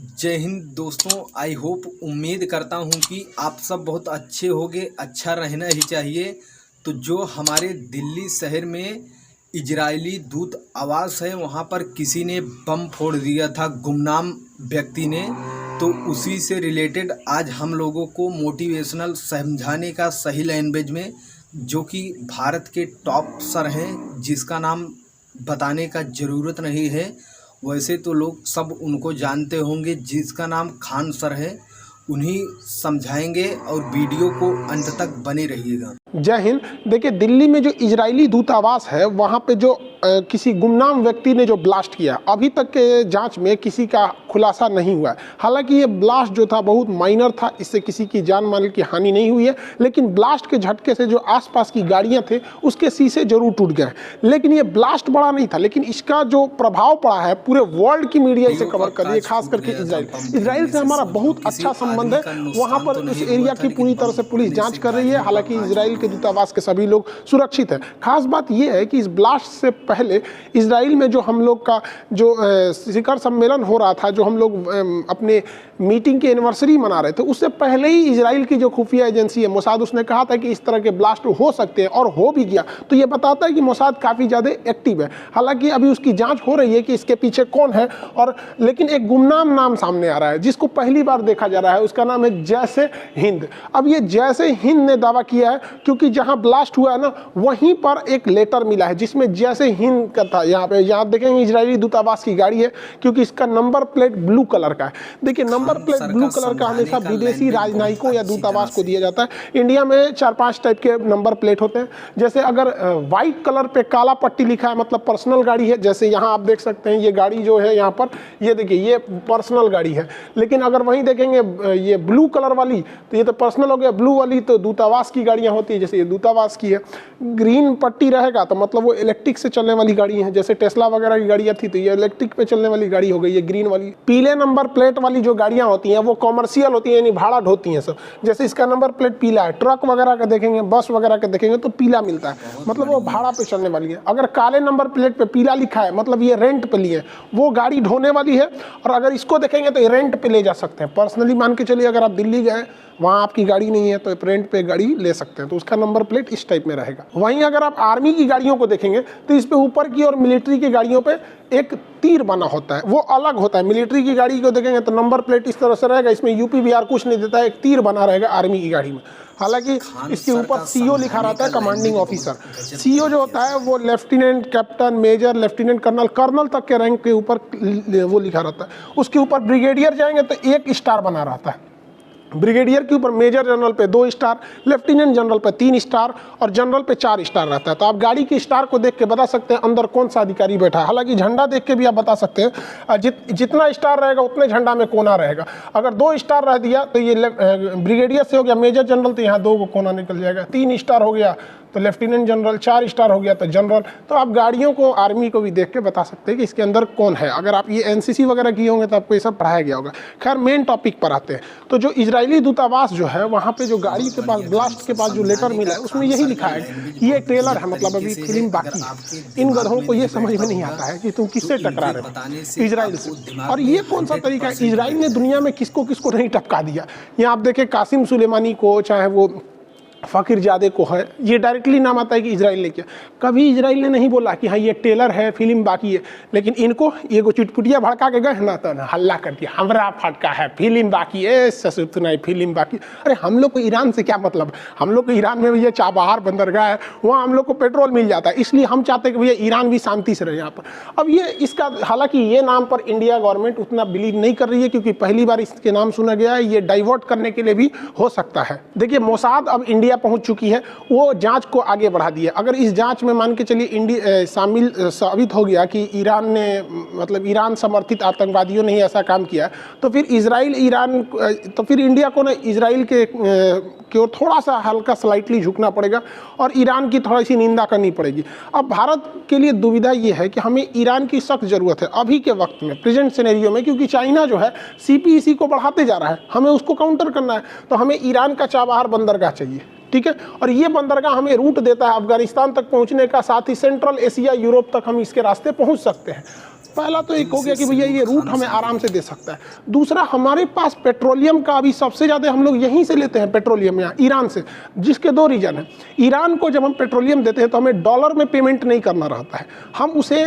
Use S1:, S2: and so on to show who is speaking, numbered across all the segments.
S1: जय हिंद दोस्तों। I hope उम्मीद करता हूँ कि आप सब बहुत अच्छे होंगे। अच्छा रहना ही चाहिए। तो जो हमारे दिल्ली शहर में इजरायली दूत आवास है, वहाँ पर किसी ने बम फोड़ दिया था, गुमनाम व्यक्ति ने। तो उसी से रिलेटेड आज हम लोगों को मोटिवेशनल समझाने का सही लैंग्वेज में, जो कि भारत के टॉप सर हैं, जिसका नाम बताने का ज़रूरत नहीं है। वैसे तो लोग सब उनको जानते होंगे, जिसका नाम खान सर है। उन्हीं समझाएंगे और वीडियो को अंत तक बने रहिएगा।
S2: जय हिंद। देखिए, दिल्ली में जो इजरायली दूतावास है वहाँ पे जो किसी गुमनाम व्यक्ति ने जो ब्लास्ट किया, अभी तक के जांच में किसी का खुलासा नहीं हुआ है। हालांकि ये ब्लास्ट जो था बहुत माइनर था, इससे किसी की जान माल की हानि नहीं हुई है, लेकिन ब्लास्ट के झटके से जो आसपास की गाड़ियां थे उसके शीशे जरूर टूट गए। लेकिन ये ब्लास्ट बड़ा नहीं था, लेकिन इसका जो प्रभाव पड़ा है पूरे वर्ल्ड की मीडिया इसे कवर कर रही है, खास करके इसराइल से हमारा बहुत अच्छा संबंध है। वहाँ पर उस एरिया की पूरी तरह से पुलिस जाँच कर रही है। हालांकि इसराइल के दूतावास के सभी लोग सुरक्षित है। खास बात यह है कि इस ब्लास्ट से पहले इजराइल में जो हम लोग का जो शिखर सम्मेलन हो रहा था, जो हम लोग अपने मीटिंग की एनिवर्सरी मना रहे थे, उससे पहले ही इजराइल की जो खुफिया एजेंसी है मोसाद, उसने कहा था कि इस तरह के ब्लास्ट हो सकते हैं, और हो भी गया। तो ये बताता है कि मोसाद काफ़ी ज़्यादा एक्टिव है। हालांकि अभी उसकी जांच हो रही है कि इसके पीछे कौन है। और लेकिन एक गुमनाम नाम सामने आ रहा है जिसको पहली बार देखा जा रहा है, उसका नाम है जैसे हिंद। अब ये जैसे हिंद ने दावा किया है क्योंकि जहां ब्लास्ट हुआ है ना, वहीं पर एक लेटर मिला है जिसमें जैसे हिंद का था। यहाँ देखेंगे इजरायली दूतावास की गाड़ी है, क्योंकि इसका नंबर प्लेट ब्लू कलर का है। देखिए, नंबर प्लेट ब्लू कलर का हमेशा विदेशी राजनयिकों या दूतावास को दिया जाता है। इंडिया में 4-5 टाइप के नंबर प्लेट होते हैं। जैसे अगर व्हाइट कलर पे काला पट्टी लिखा है, मतलब पर्सनल गाड़ी है। जैसे यहाँ आप देख सकते हैं, ये गाड़ी जो है यहाँ पर, ये देखिए, ये पर्सनल गाड़ी है। लेकिन अगर वहीं देखेंगे ये ब्लू कलर वाली, तो ये तो पर्सनल हो गया। ब्लू वाली तो दूतावास की गाड़ियाँ होती है, जैसे ये दूतावास की है। ग्रीन पट्टी रहेगा तो मतलब वो इलेक्ट्रिक से चलने वाली गाड़ी है। जैसे टेस्ला वगैरह की गाड़ियाँ थी तो ये इलेक्ट्रिक पे चलने वाली गाड़ी हो गई, ये ग्रीन वाली। पीले नंबर प्लेट वाली जो गाड़ियाँ होती हैं वो कॉमर्शियल होती हैं, यानी भाड़ा ढोती हैं सब। जैसे इसका नंबर प्लेट पीला है। ट्रक वगैरह का देखेंगे, बस वगैरह का देखेंगे तो पीला मिलता है, मतलब वो भाड़ा पे चलने वाली है। अगर काले नंबर प्लेट पे पीला लिखा है, मतलब ये रेंट पे लिए, वो गाड़ी ढोने वाली है। और अगर इसको देखेंगे तो ये रेंट पे ले जा सकते हैं। पर्सनली मान के चलिए, अगर आप दिल्ली गए, वहाँ आपकी गाड़ी नहीं है, तो रेंट पे गाड़ी ले सकते हैं, तो उसका नंबर प्लेट इस टाइप में रहेगा। वहीं अगर आप आर्मी की गाड़ियों को देखेंगे तो इस पे ऊपर की और मिलिट्री की गाड़ियों पे एक तीर बना होता है, वो अलग होता है। मिलिट्री की गाड़ी को देखेंगे तो नंबर प्लेट इस तरह से रहेगा, इसमें यूपी बिहार कुछ नहीं देता है, एक तीर बना रहेगा आर्मी की गाड़ी में। हालांकि इसके ऊपर सीओ लिखा रहता है, कमांडिंग ऑफिसर। सीओ जो होता है वो lieutenant, captain, major, lieutenant colonel, colonel तक के रैंक के ऊपर वो लिखा रहता है। उसके ऊपर ब्रिगेडियर जाएंगे तो 1 स्टार बना रहता है। ब्रिगेडियर के ऊपर मेजर जनरल पे 2 स्टार, लेफ्टिनेंट जनरल पे 3 स्टार और जनरल पे 4 स्टार रहता है। तो आप गाड़ी के स्टार को देख के बता सकते हैं अंदर कौन सा अधिकारी बैठा है। हालांकि झंडा देख के भी आप बता सकते हैं। जितना स्टार रहेगा उतने झंडा में कोना रहेगा। अगर 2 स्टार रह दिया तो ये ब्रिगेडियर से हो गया मेजर जनरल, तो यहाँ 2 को कोना निकल जाएगा। 3 स्टार हो गया तो लेफ्टिनेंट जनरल, 4 स्टार हो गया तो जनरल। तो आप गाड़ियों को, आर्मी को भी देख के बता सकते हैं कि इसके अंदर कौन है। अगर आप ये एनसीसी वगैरह किए होंगे तो आपको ये सब पढ़ाया गया होगा। खैर, मेन टॉपिक पर आते हैं। तो जो इजरायली दूतावास जो है, वहाँ पे जो गाड़ी के पास ब्लास्ट के पास जो लेटर मिला है, उसमें यही लिखा है कि ये ट्रेलर है, मतलब अभी फिल्म बाकी है। इन गधों को ये समझ में नहीं आता है कि तुम किससे टकरा रहे हो, इजराइल से। और ये कौन सा तरीका है? इजराइल ने दुनिया में किसको किसको नहीं टपका दिया। यहाँ आप देखें, कासिम सुलेमानी को, चाहे वो फ़कीरजादे को है, ये डायरेक्टली नाम आता है कि इजराइल ने किया। कभी इजराइल ने नहीं बोला कि हाँ ये टेलर है, फिल्म बाकी है। लेकिन इनको ये को चुटपुटिया भड़का के गए ना, तो हल्ला कर दिया, हमरा फटका है, फिल्म बाकी है, ससुरतुनाई फिल्म बाकी। अरे हम लोग को ईरान से क्या मतलब? हम लोग को ईरान में भैया चाबहार बंदरगाह है, वहाँ हम लोग को पेट्रोल मिल जाता है, इसलिए हम चाहते हैं कि भैया ईरान भी शांति से रहे यहाँ पर। अब ये इसका, हालांकि ये नाम पर इंडिया गवर्नमेंट उतना बिलीव नहीं कर रही है, क्योंकि पहली बार इसके नाम सुना गया है। ये डाइवर्ट करने के लिए भी हो सकता है। देखिए, मोसाद अब इंडिया पहुंच चुकी है, वो जांच को आगे बढ़ा दिया। अगर इस जांच में मान के चलिए इंडिया शामिल साबित हो गया कि ईरान ने, मतलब ईरान समर्थित आतंकवादियों ने ही ऐसा काम किया, तो फिर तो फिर इंडिया को ना इजराइल की ओर थोड़ा सा हल्का स्लाइटली झुकना पड़ेगा और ईरान की थोड़ी सी निंदा करनी पड़ेगी। अब भारत के लिए दुविधा ये है कि हमें ईरान की सख्त ज़रूरत है अभी के वक्त में, प्रेजेंट सिनेरियो में, क्योंकि चाइना जो है CPEC को बढ़ाते जा रहा है, हमें उसको काउंटर करना है। तो हमें ईरान का चाबहार बंदरगाह चाहिए, ठीक है। और ये बंदरगाह हमें रूट देता है अफगानिस्तान तक पहुंचने का, साथ ही सेंट्रल एशिया, यूरोप तक हम इसके रास्ते पहुंच सकते हैं। पहला तो एक हो गया कि भैया ये रूट हमें आराम से दे सकता है। दूसरा, हमारे पास पेट्रोलियम का अभी सबसे ज़्यादा हम लोग यहीं से लेते हैं पेट्रोलियम, यहाँ ईरान से, जिसके दो रीज़न हैं। ईरान को जब हम पेट्रोलियम देते हैं तो हमें डॉलर में पेमेंट नहीं करना रहता है, हम उसे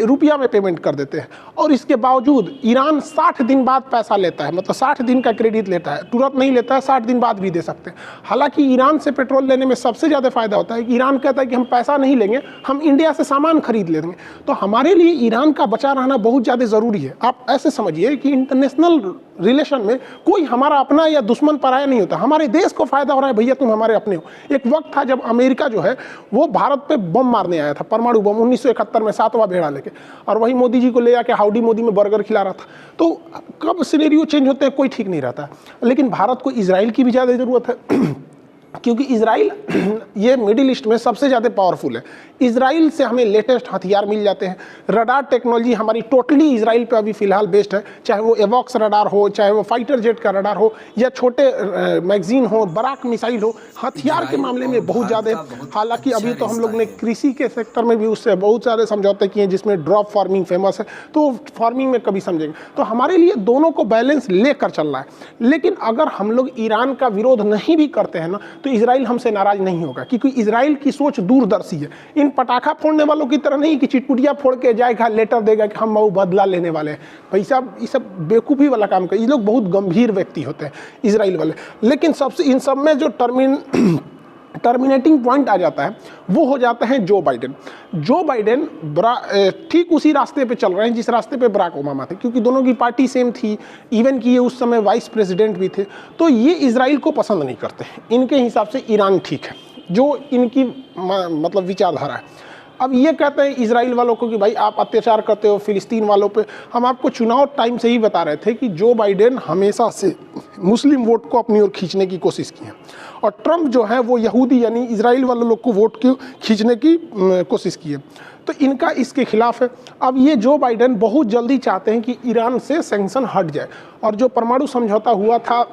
S2: रुपया में पेमेंट कर देते हैं। और इसके बावजूद ईरान 60 दिन बाद पैसा लेता है, मतलब 60 दिन का क्रेडिट लेता है, तुरंत नहीं लेता है, 60 दिन बाद भी दे सकते हैं। हालांकि ईरान से पेट्रोल लेने में सबसे ज़्यादा फायदा होता है कि ईरान कहता है कि हम पैसा नहीं लेंगे, हम इंडिया से सामान खरीद लेंगे। तो हमारे लिए ईरान का बचा रहना बहुत ज़्यादा ज़रूरी है। आप ऐसे समझिए कि इंटरनेशनल रिलेशन में कोई हमारा अपना या दुश्मन पराया नहीं होता, हमारे देश को फायदा हो रहा है, भैया तुम हमारे अपने हो। एक वक्त था जब अमेरिका जो है वो भारत पे बम मारने आया था, परमाणु बम 1971 में 7वां बेड़ा लेके, और वही मोदी जी को ले आके हाउडी मोदी में बर्गर खिला रहा था। तो कब सिनेरियो चेंज होते हैं कोई ठीक नहीं रहता। लेकिन भारत को इजराइल की भी ज़्यादा ज़रूरत है क्योंकि इजराइल ये मिडिल ईस्ट में सबसे ज़्यादा पावरफुल है। इजराइल से हमें लेटेस्ट हथियार मिल जाते हैं। रडार टेक्नोलॉजी हमारी टोटली इजराइल पे अभी फ़िलहाल बेस्ड है, चाहे वो एवॉक्स रडार हो, चाहे वो फाइटर जेट का रडार हो, या छोटे मैगजीन हो, बराक मिसाइल हो, हथियार के मामले में बहुत ज़्यादा। हालांकि अभी तो हम लोग ने कृषि के सेक्टर में भी उससे बहुत सारे समझौते किए हैं, जिसमें ड्रॉप फार्मिंग फेमस है, तो फार्मिंग में कभी समझेंगे। तो हमारे लिए दोनों को बैलेंस लेकर चलना है। लेकिन अगर हम लोग ईरान का विरोध नहीं भी करते हैं ना, तो इजराइल हमसे नाराज नहीं होगा, क्योंकि इजराइल की सोच दूरदर्शी है। इन पटाखा फोड़ने वालों की तरह नहीं कि चिटपुटिया फोड़ के जाएगा, लेटर देगा कि हम वो बदला लेने वाले हैं। भाई साहब, ये सब बेवकूफ़ी वाला काम कर, ये लोग बहुत गंभीर व्यक्ति होते हैं इजराइल वाले। लेकिन सबसे इन सब में जो टर्मिनेटिंग पॉइंट आ जाता है वो हो जाता है जो बाइडेन। जो बाइडेन ठीक उसी रास्ते पे चल रहे हैं जिस रास्ते पे बराक ओबामा थे, क्योंकि दोनों की पार्टी सेम थी, इवन कि ये उस समय वाइस प्रेसिडेंट भी थे। तो ये इजराइल को पसंद नहीं करते, इनके हिसाब से ईरान ठीक है, जो इनकी मतलब विचारधारा है। अब ये कहते हैं इजराइल वालों को कि भाई आप अत्याचार करते हो फिलिस्तीन वालों पे। हम आपको चुनाव टाइम से ही बता रहे थे कि जो बाइडेन हमेशा से मुस्लिम वोट को अपनी ओर खींचने की कोशिश की है, और ट्रंप जो है वो यहूदी यानी इजराइल वाले लोग को वोट को खींचने की कोशिश की है। तो इनका इसके खिलाफ है। अब ये जो बाइडेन बहुत जल्दी चाहते हैं कि ईरान से सैंक्शन हट जाए, और जो परमाणु समझौता हुआ था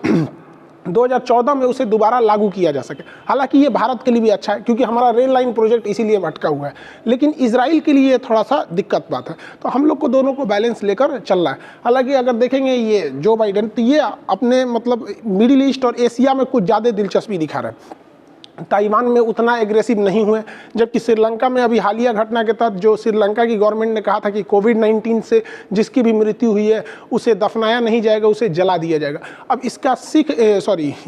S2: 2014 में उसे दोबारा लागू किया जा सके। हालांकि ये भारत के लिए भी अच्छा है, क्योंकि हमारा रेल लाइन प्रोजेक्ट इसीलिए अटका हुआ है। लेकिन इजराइल के लिए थोड़ा सा दिक्कत बात है। तो हम लोग को दोनों को बैलेंस लेकर चलना है। हालांकि अगर देखेंगे ये जो बाइडेन, तो ये अपने मतलब मिडिल ईस्ट और एशिया में कुछ ज़्यादा दिलचस्पी दिखा रहे हैं। ताइवान में उतना एग्रेसिव नहीं हुए, जबकि श्रीलंका में अभी हालिया घटना के तहत जो श्रीलंका की गवर्नमेंट ने कहा था कि कोविड-19 से जिसकी भी मृत्यु हुई है उसे दफनाया नहीं जाएगा, उसे जला दिया जाएगा। अब इसका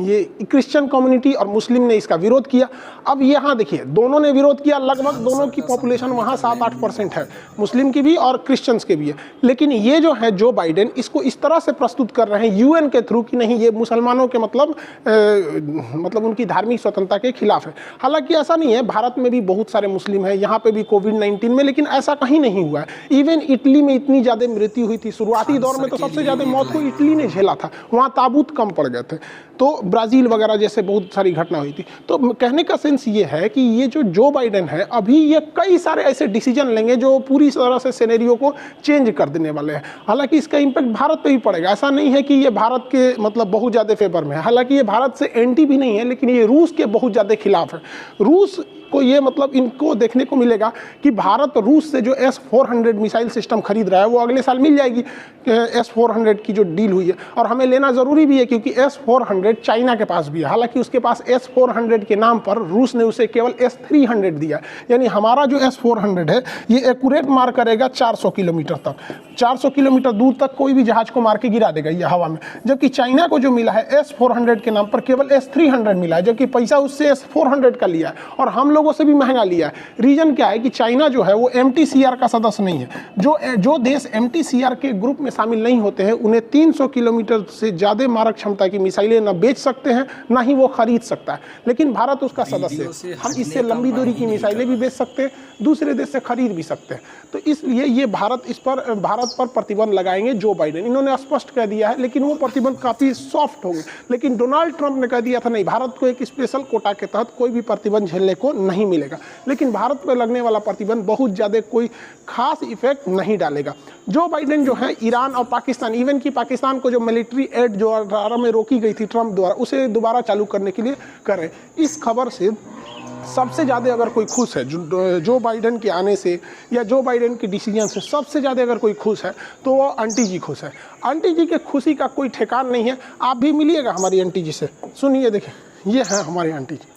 S2: ये क्रिश्चियन कम्युनिटी और मुस्लिम ने इसका विरोध किया। अब यहाँ देखिए, दोनों ने विरोध किया, लगभग दोनों की पॉपुलेशन वहाँ 7-8% है, मुस्लिम की भी और क्रिश्चियंस के भी है। लेकिन ये जो है जो बाइडेन इसको इस तरह से प्रस्तुत कर रहे हैं यूएन के थ्रू कि नहीं, ये मुसलमानों के मतलब उनकी धार्मिक स्वतंत्रता के खिलाफ है। हालांकि ऐसा नहीं है, भारत में भी बहुत सारे मुस्लिम हैं, यहाँ पे भी कोविड-19 में, लेकिन ऐसा कहीं नहीं हुआ है। इवन इटली में इतनी ज़्यादा मृत्यु हुई थी, शुरुआती दौर में तो सबसे ज़्यादा मौत को इटली ने झेला था, वहाँ ताबूत कम पड़ गए थे। तो ब्राज़ील वगैरह जैसे बहुत सारी घटना हुई थी। तो कहने का सेंस ये है कि ये जो बाइडेन है अभी ये कई सारे ऐसे डिसीजन लेंगे जो पूरी तरह से सिनेरियो को चेंज कर देने वाले हैं। हालांकि इसका इम्पैक्ट भारत पे भी पड़ेगा, ऐसा नहीं है कि ये भारत के मतलब बहुत ज़्यादा फेवर में है। हालांकि ये भारत से एंटी भी नहीं है, लेकिन ये रूस के बहुत ज़्यादा खिलाफ है। रूस को ये मतलब इनको देखने को मिलेगा कि भारत रूस से जो S-400 मिसाइल सिस्टम खरीद रहा है वो अगले साल मिल जाएगी, S-400 की जो डील हुई है। और हमें लेना ज़रूरी भी है, क्योंकि S-400 चाइना के पास भी है। हालांकि उसके पास S-400 के नाम पर रूस ने उसे केवल S-300 दिया। यानी हमारा जो S-400 है ये एक्यूरेट मार करेगा 400 किलोमीटर तक, 400 किलोमीटर दूर तक कोई भी जहाज को मार के गिरा देगा ये हवा में। जबकि चाइना को जो मिला है S-400 के नाम पर केवल S-300 मिला है, जबकि पैसा उससे S-400 का लिया है और हम लोगों से भी महंगा लिया है। रीजन क्या है कि चाइना जो है वो MTCR का सदस्य नहीं है। जो देश MTCR के ग्रुप में शामिल नहीं होते हैं उन्हें 300 किलोमीटर से ज़्यादा मारक क्षमता की मिसाइलें न बेच सकते हैं ना ही वो खरीद सकता है। लेकिन भारत उसका सदस्य है, हम इससे लंबी दूरी की मिसाइलें भी बेच सकते हैं, दूसरे देश से खरीद भी सकते हैं। तो इसलिए ये भारत पर प्रतिबंध लगाएंगे जो बाइडेन, इन्होंने स्पष्ट कह दिया है। लेकिन वो प्रतिबंध काफ़ी सॉफ्ट होंगे। लेकिन डोनाल्ड ट्रंप ने कह दिया था नहीं, भारत को एक स्पेशल कोटा के तहत कोई भी प्रतिबंध झेलने को नहीं मिलेगा। लेकिन भारत पर लगने वाला प्रतिबंध बहुत ज़्यादा कोई खास इफेक्ट नहीं डालेगा। जो बाइडेन जो है ईरान और पाकिस्तान, इवन कि पाकिस्तान को जो मिलिट्री एड जो 2018 में रोकी गई थी ट्रंप द्वारा, उसे दोबारा चालू करने के लिए करें। इस खबर से सबसे ज़्यादा अगर कोई खुश है जो बाइडेन के आने से या जो बाइडेन के डिसीजन से सबसे ज़्यादा अगर कोई खुश है तो वो आंटी जी खुश है। आंटी जी के खुशी का कोई ठिकान नहीं है। आप भी मिलिएगा हमारी आंटी जी से। सुनिए, देखिए, ये है हमारी आंटी जी।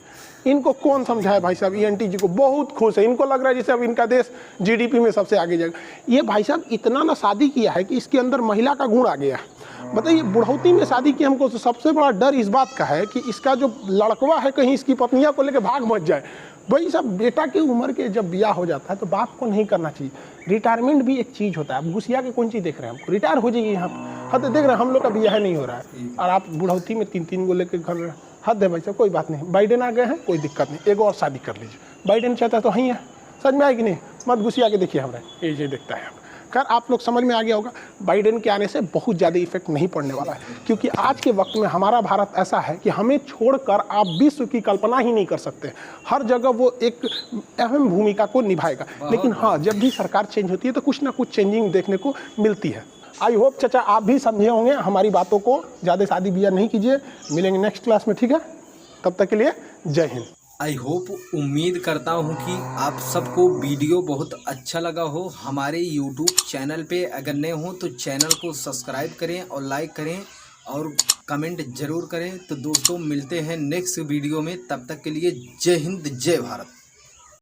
S2: इनको कौन समझाए भाई साहब, ये आंटी जी को बहुत खुश है। इनको लग रहा है जैसे अब इनका देश जीडीपी में सबसे आगे जाएगा। ये भाई साहब इतना ना शादी किया है कि इसके अंदर महिला का गुण आ गया। बताइए, बुढ़ौती में शादी की हमको तो सबसे बड़ा डर इस बात का है कि इसका जो लड़कवा है कहीं इसकी पत्नियां को लेकर भाग मच जाए। भाई साहब, बेटा की उम्र के जब ब्याह हो जाता है तो बाप को नहीं करना चाहिए। रिटायरमेंट भी एक चीज़ होता है। आप घुसिया के कौन चीज़ देख रहे हैं, हमको रिटायर हो जाइए यहाँ पर। हाँ, तो देख रहे हैं हम लोग का ब्याह नहीं हो रहा है और आप बुढ़ौती में 3-3 को लेकर घर। हद है भाई साहब। कोई बात नहीं, बाइडेन आ गए हैं, कोई दिक्कत नहीं, एक और शादी कर लीजिए। बाइडेन चाहता है तो ही है। समझ में आएगी नहीं, मत घुसिया के देखिए हमारे ये देखता है। खैर, आप लोग समझ में आ गया होगा, बाइडेन के आने से बहुत ज़्यादा इफेक्ट नहीं पड़ने वाला है, क्योंकि आज के वक्त में हमारा भारत ऐसा है कि हमें छोड़कर आप विश्व की कल्पना ही नहीं कर सकते। हर जगह वो एक अहम भूमिका को निभाएगा। लेकिन हाँ, जब भी सरकार चेंज होती है तो कुछ ना कुछ चेंजिंग देखने को मिलती है। आई होप चाचा आप भी समझे होंगे हमारी बातों को। ज़्यादा शादी ब्याह नहीं कीजिए। मिलेंगे नेक्स्ट क्लास में, ठीक है? तब तक के लिए जय हिंद।
S1: आई होप, उम्मीद करता हूँ कि आप सबको वीडियो बहुत अच्छा लगा हो। हमारे यूट्यूब चैनल पे अगर नए हो तो चैनल को सब्सक्राइब करें और लाइक करें और कमेंट ज़रूर करें। तो दोस्तों, मिलते हैं नेक्स्ट वीडियो में। तब तक के लिए जय हिंद, जय भारत।